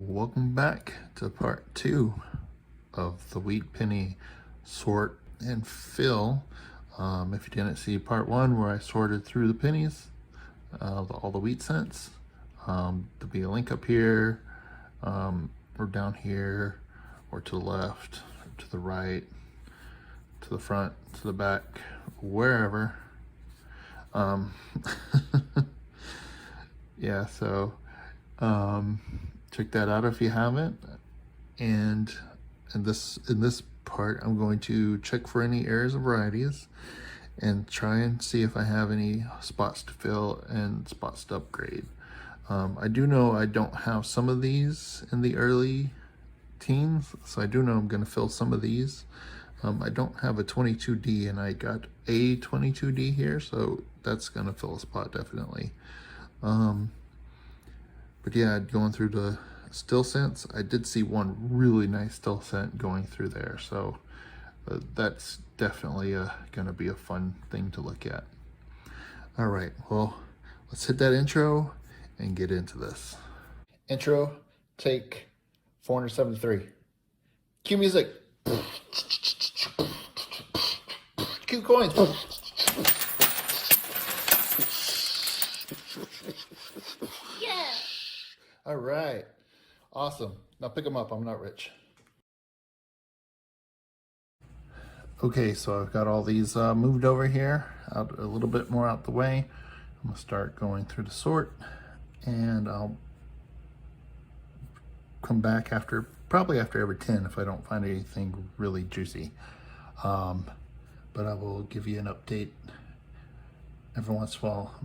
Welcome back to part 2 of the wheat penny sort and fill. If you didn't see part 1 where I sorted through the pennies, all the wheat cents, there'll be a link up here, or down here, or to the left, or to the right, to the front, to the back, wherever. Yeah, so check that out if you haven't. And in this part, I'm going to check for any errors and varieties and try and see if I have any spots to fill and spots to upgrade. I do know I don't have some of these in the early teens, so I do know I'm going to fill some of these. I don't have a 22D, and I got a 22D here, so that's going to fill a spot definitely. But yeah, going through the still scents, I did see one really nice still scent going through there, so that's definitely going to be a fun thing to look at. All right, well, let's hit that intro and get into this. Intro, take 473. Cue music. Cue coins. Yeah. All right, awesome. Now pick them up, I'm not rich. Okay, so I've got all these moved over here, out a little bit more out the way. I'm gonna start going through the sort, and I'll come back probably after every 10 if I don't find anything really juicy. But I will give you an update every once in a while.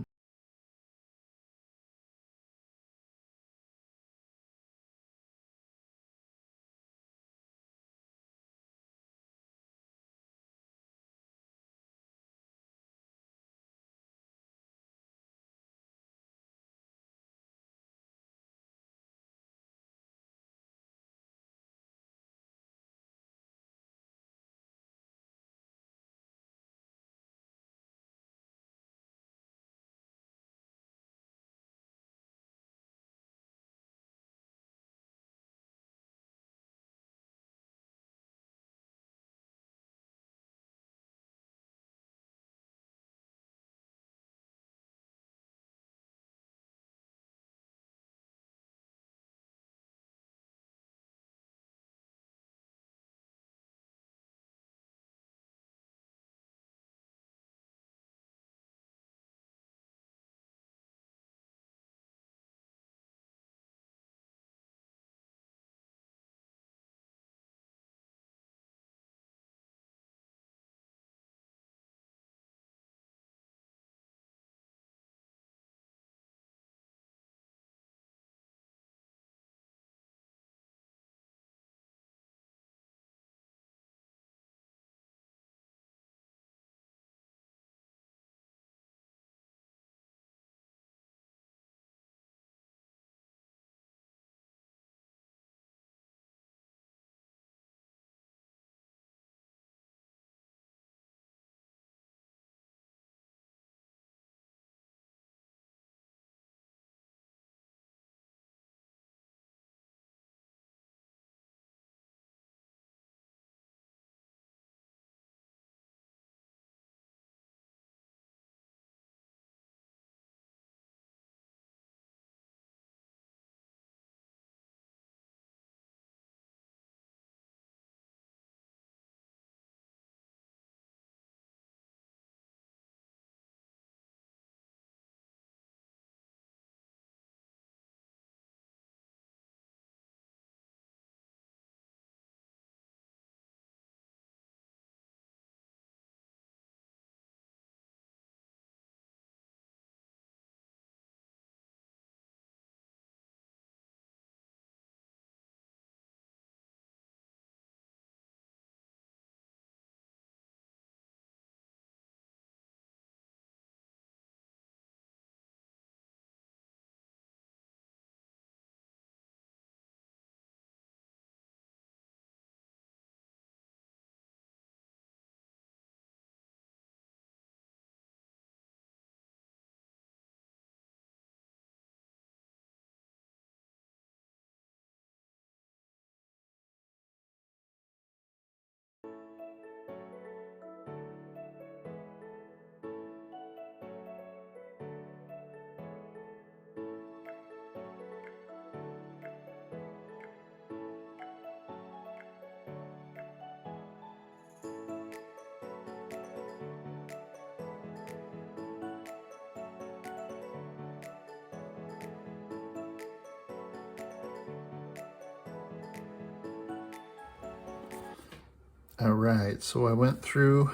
All right, so I went through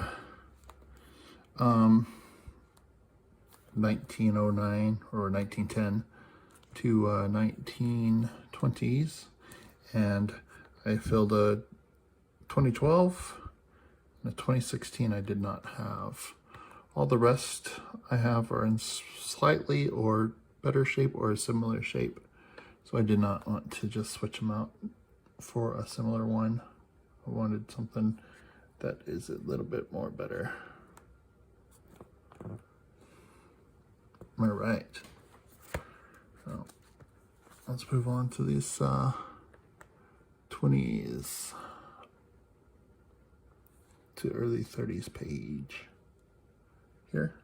1909 or 1910 to 1920s, and I filled a 2012 and a 2016 I did not have. All the rest I have are in slightly or better shape or a similar shape, so I did not want to just switch them out for a similar one. I wanted something that is a little bit more better. All right, so let's move on to these 20s to early 30s page here.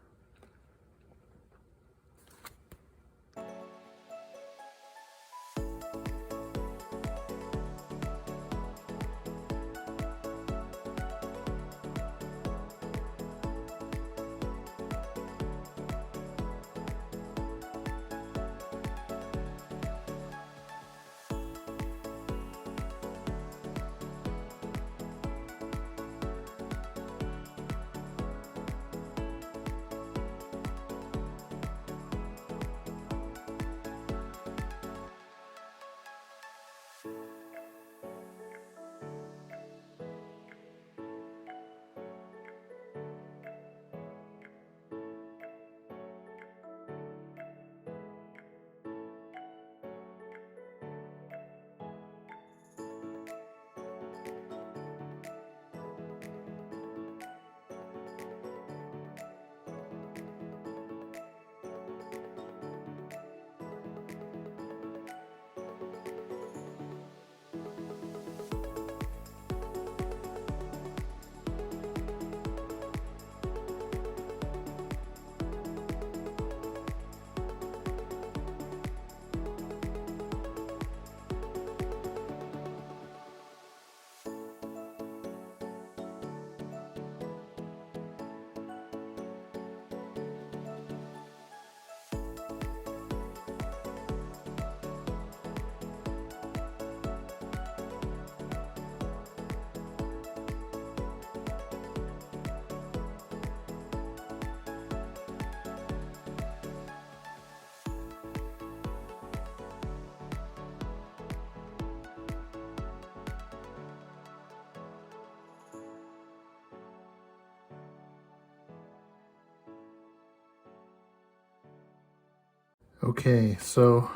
Okay, so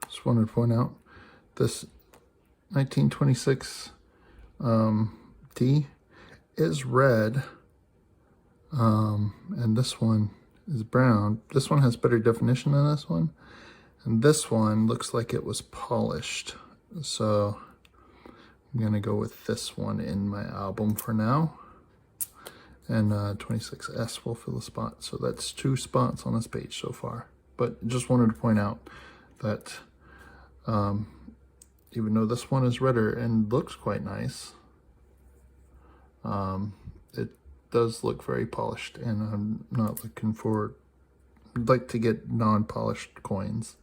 just wanted to point out this 1926 D is red, and this one is brown. This one has better definition than this one, and this one looks like it was polished. So I'm gonna go with this one in my album for now, and 26S will fill the spot. So that's 2 spots on this page so far. But just wanted to point out that even though this one is redder and looks quite nice, it does look very polished, and I'm not looking for, I'd like to get non-polished coins.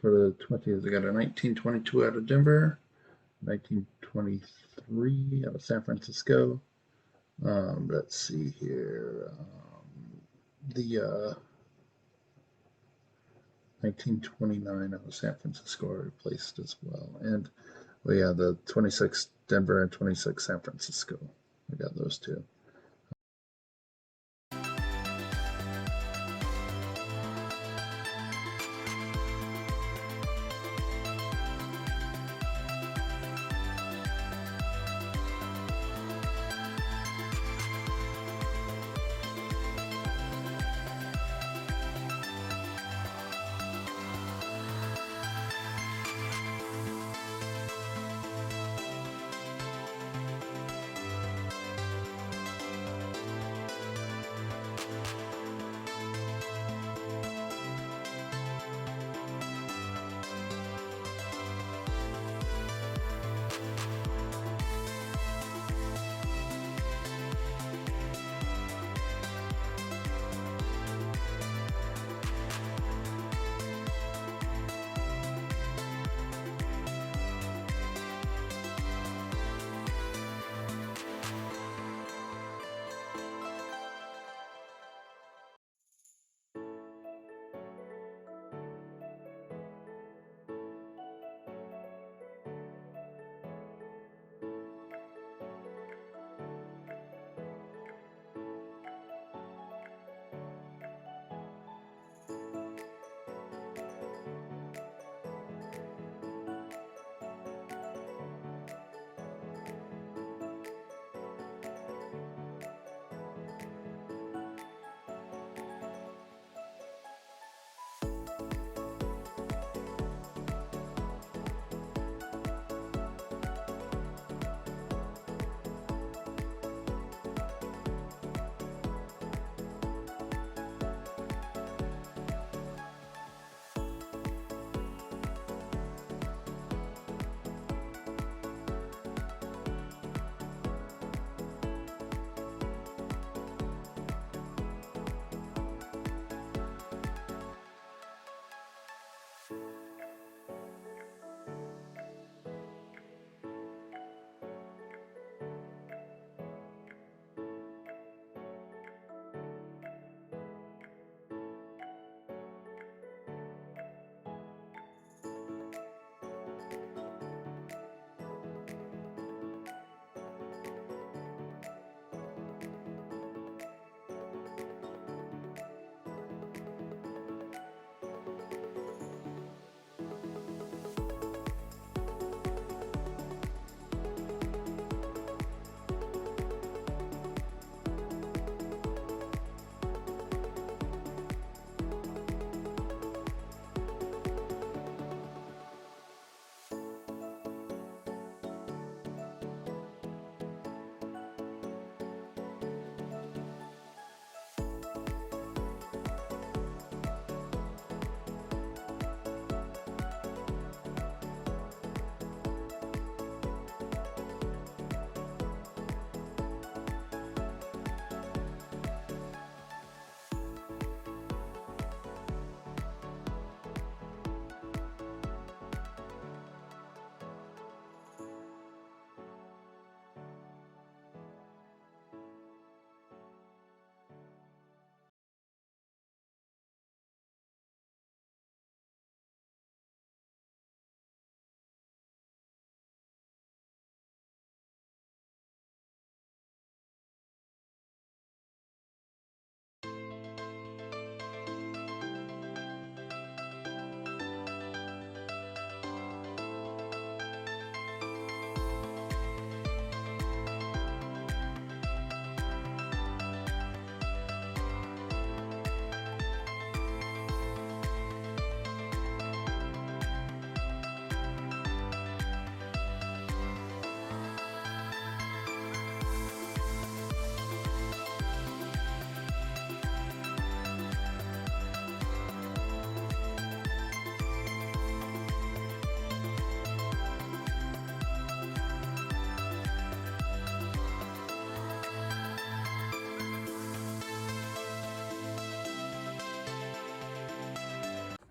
for the 20th. I got a 1922 out of Denver, 1923 out of San Francisco. Let's see here. The 1929 out of San Francisco I replaced as well. And, well, yeah, the 26 Denver and 26 San Francisco. I got those two.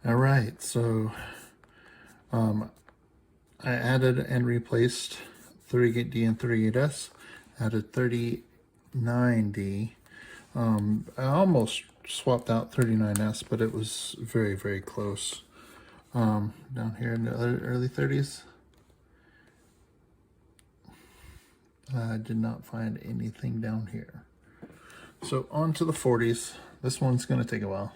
All right, so I added and replaced 38D and 38S. Added 39D. I almost swapped out 39S, but it was very, very close. Down here in the early 30s, I did not find anything down here. So on to the 40s. This one's going to take a while.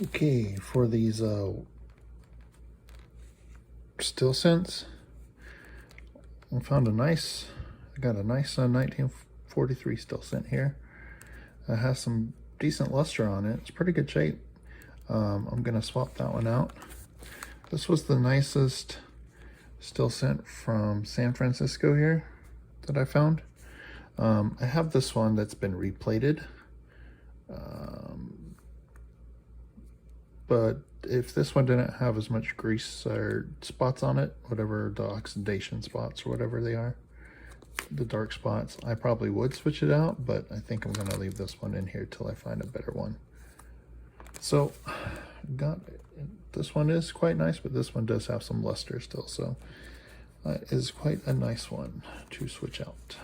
Okay, for these still scents, I found a nice got a nice 1943 still scent here. It has some decent luster on it. It's pretty good shape. I'm gonna swap that one out. This was the nicest still scent from San Francisco here that I found. I have this one that's been replated. But if this one didn't have as much grease or spots on it, whatever the oxidation spots or whatever they are, the dark spots, I probably would switch it out, but I think I'm gonna leave this one in here till I find a better one. So this one is quite nice, but this one does have some luster still, so is quite a nice one to switch out.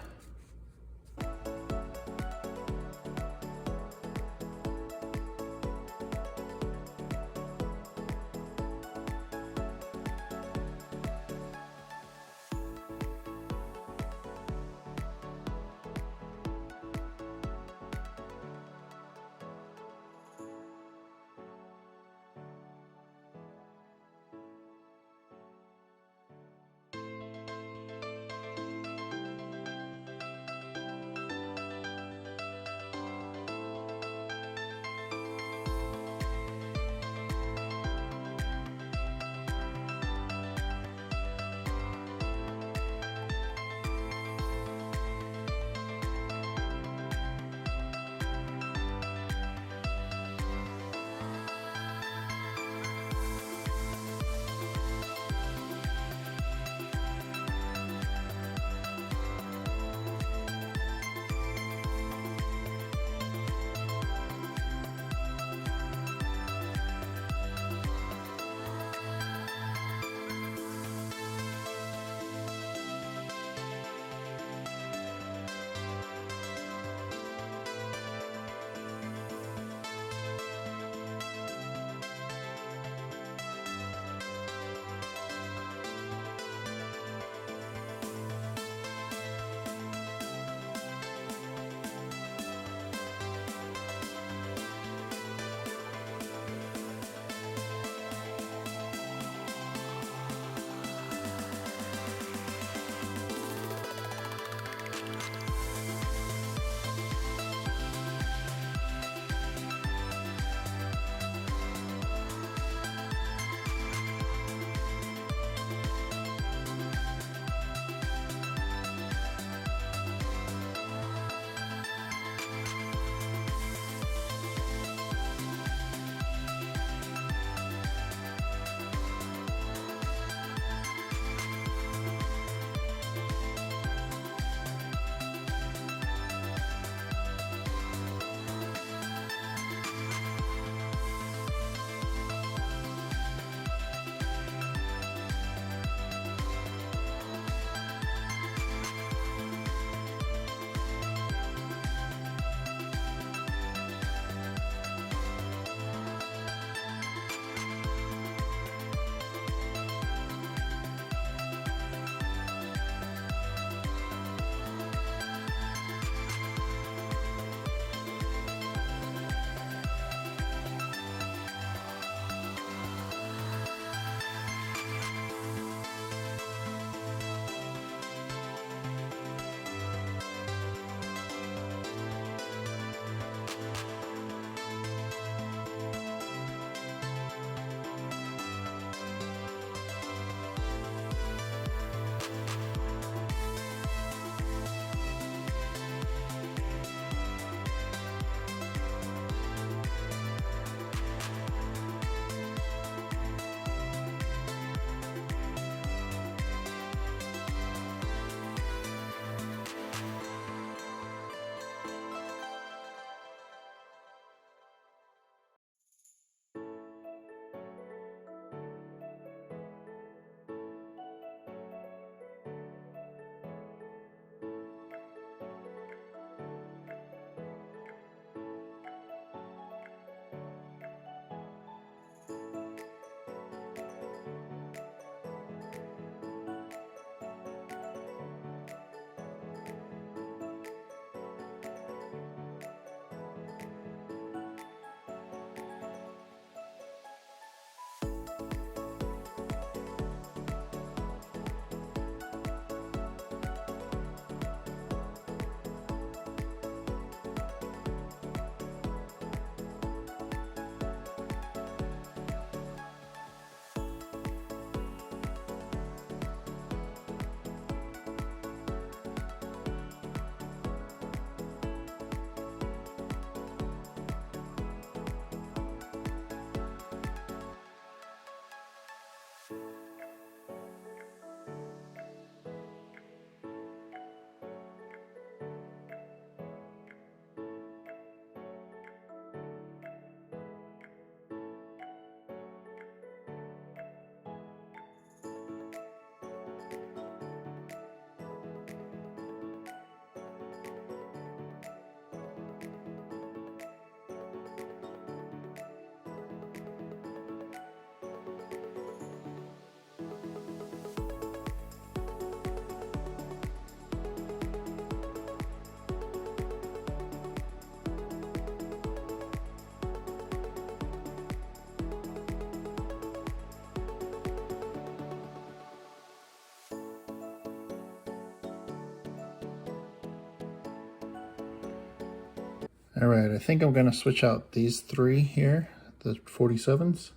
All right, I think I'm gonna switch out these three here, the 47s.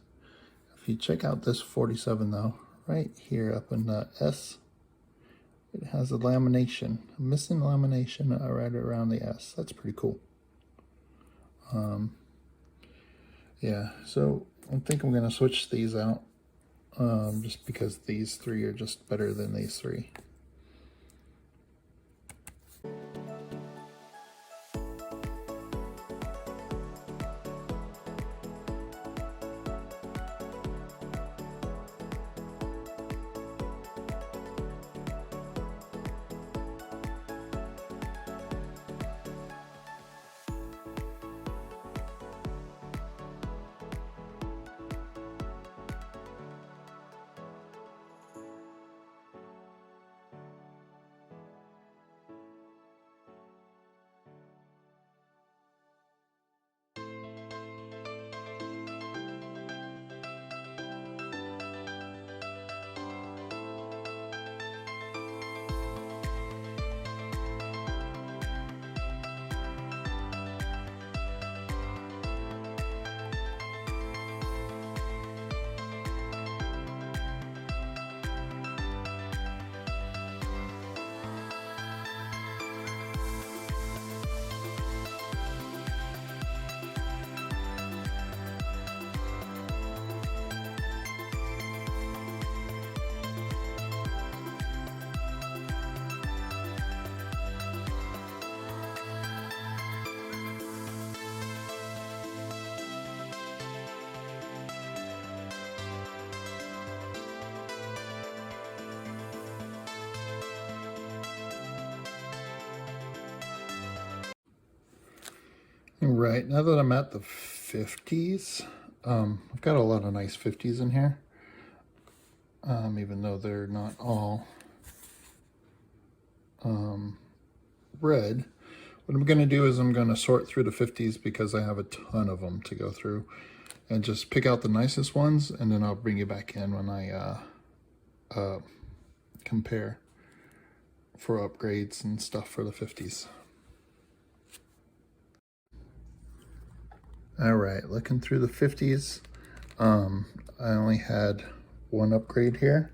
If you check out this 47 though, right here up in the S, it has a lamination, a missing lamination right around the S. That's pretty cool. Yeah, so I think I'm gonna switch these out just because these three are just better than these three. Right, now that I'm at the 50s, I've got a lot of nice 50s in here, even though they're not all red. What I'm going to do is I'm going to sort through the 50s because I have a ton of them to go through, and just pick out the nicest ones, and then I'll bring you back in when I compare for upgrades and stuff for the 50s. All right, looking through the 50s, I only had one upgrade here.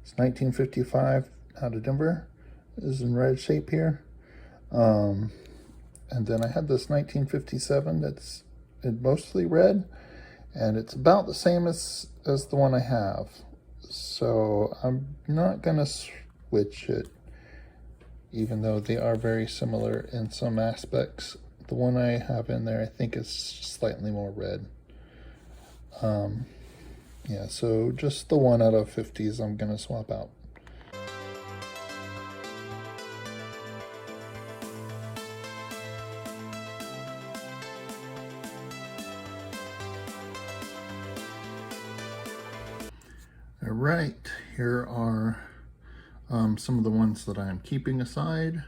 It's 1955 out of Denver. It is in red shape here. And then I had this 1957 that's mostly red, and it's about the same as the one I have. So I'm not gonna switch it, even though they are very similar in some aspects. The one I have in there, I think, is slightly more red. Yeah, so just the one out of 50s I'm gonna swap out. All right, here are some of the ones that I'm keeping aside.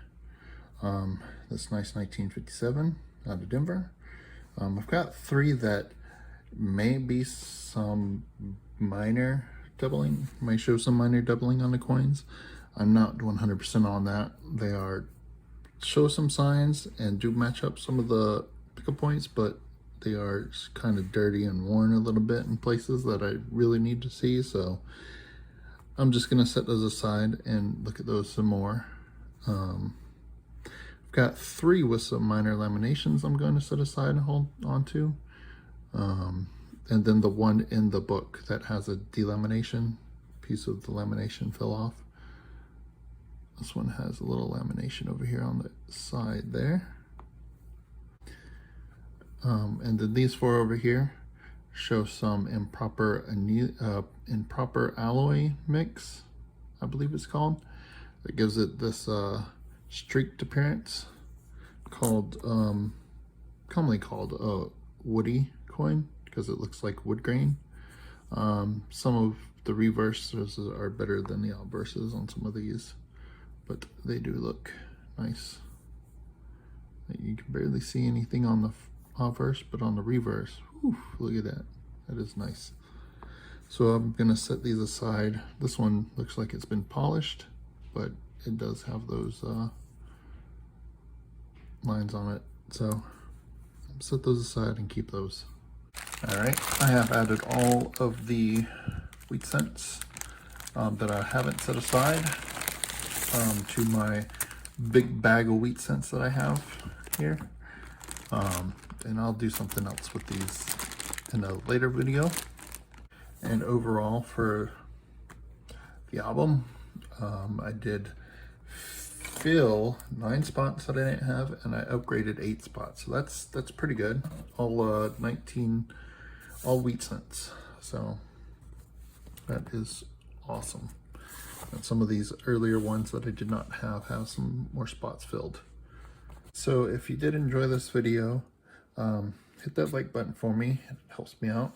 This nice 1957 out of Denver. I've got three that may be some minor doubling, may show some minor doubling on the coins. I'm not 100% on that. They are show some signs and do match up some of the pickup points, but they are kind of dirty and worn a little bit in places that I really need to see. So I'm just gonna set those aside and look at those some more. Got three with some minor laminations I'm going to set aside and hold on to. And then the one in the book that has a delamination, piece of the lamination fell off. This one has a little lamination over here on the side there. And then these four over here show some improper alloy mix, I believe it's called. That gives it this streaked appearance, called commonly called a woody coin because it looks like wood grain. Some of the reverses are better than the obverses on some of these, but they do look nice. You can barely see anything on the obverse, but on the reverse, whew, look at that. That is nice. So I'm gonna set these aside. This one looks like it's been polished, but it does have those lines on it. So set those aside and keep those. All right, I have added all of the wheat cents that I haven't set aside to my big bag of wheat cents that I have here. And I'll do something else with these in a later video. And overall for the album, I did fill 9 spots that I didn't have, and I upgraded 8 spots. So that's pretty good. All 19, all wheat cents. So that is awesome. And some of these earlier ones that I did not have some more spots filled. So if you did enjoy this video, hit that like button for me. It helps me out.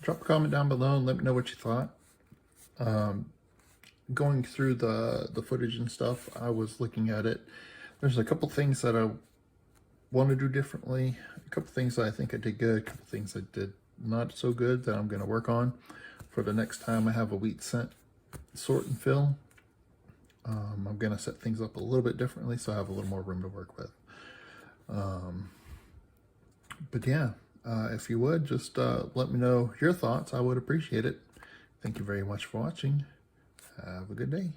Drop a comment down below and let me know what you thought. Going through the footage and stuff, I was looking at it. There's a couple things that I want to do differently. A couple things that I think I did good. A couple things I did not so good that I'm going to work on for the next time I have a wheat cent sort and fill. I'm going to set things up a little bit differently so I have a little more room to work with. But yeah, if you would, just let me know your thoughts. I would appreciate it. Thank you very much for watching. Have a good day.